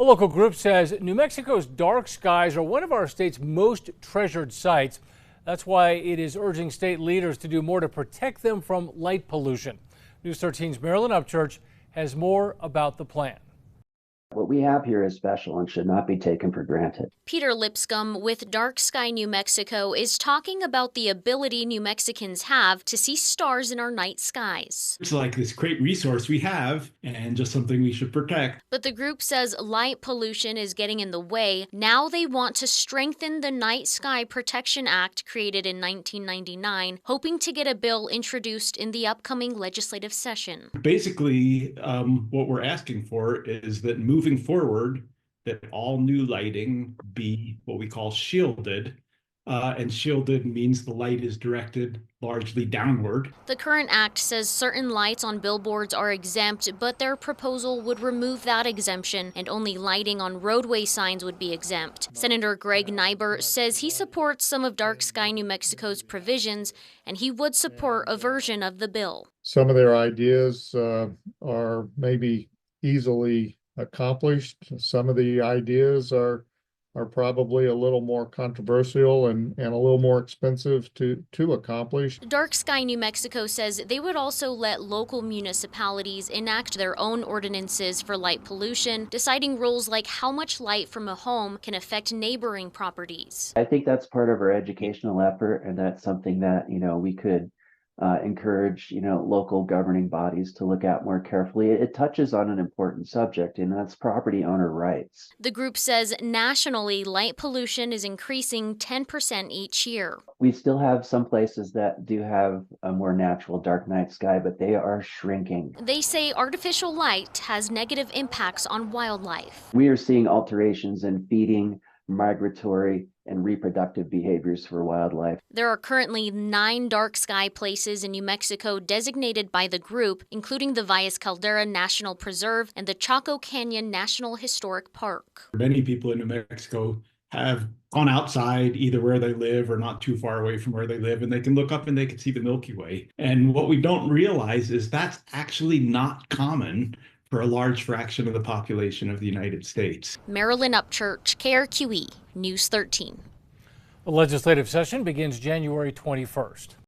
A local group says New Mexico's dark skies are one of our state's most treasured sites. That's why it is urging state leaders to do more to protect them from light pollution. News 13's Marilyn Upchurch has more about the plan. What we have here is special and should not be taken for granted. Peter Lipscomb with Dark Sky New Mexico is talking about the ability New Mexicans have to see stars in our night skies. It's like this great resource we have and just something we should protect. But the group says light pollution is getting in the way. Now they want to strengthen the Night Sky Protection Act created in 1999, hoping to get a bill introduced in the upcoming legislative session. Basically, what we're asking for is that moving forward, that all new lighting be what we call shielded. And shielded means the light is directed largely downward. The current act says certain lights on billboards are exempt, but their proposal would remove that exemption and only lighting on roadway signs would be exempt. Senator Greg Nyber says he supports some of Dark Sky New Mexico's provisions, and he would support a version of the bill. Some of their ideas are maybe easily accomplished. Some of the ideas are probably a little more controversial and a little more expensive to accomplish. Dark Sky New Mexico says they would also let local municipalities enact their own ordinances for light pollution, deciding rules like how much light from a home can affect neighboring properties. I think that's part of our educational effort, and that's something that, we could encourage, local governing bodies to look at more carefully. It touches on an important subject, and that's property owner rights. The group says nationally, light pollution is increasing 10% each year. We still have some places that do have a more natural dark night sky, but they are shrinking. They say artificial light has negative impacts on wildlife. We are seeing alterations in feeding, migratory, and reproductive behaviors for wildlife. There are currently 9 dark sky places in New Mexico designated by the group, including the Valles Caldera National Preserve and the Chaco Canyon National Historic Park. Many people in New Mexico have gone outside either where they live or not too far away from where they live, and they can look up and they can see the Milky Way. And what we don't realize is that's actually not common for a large fraction of the population of the United States. Marilyn Upchurch, KRQE, News 13. The legislative session begins January 21st.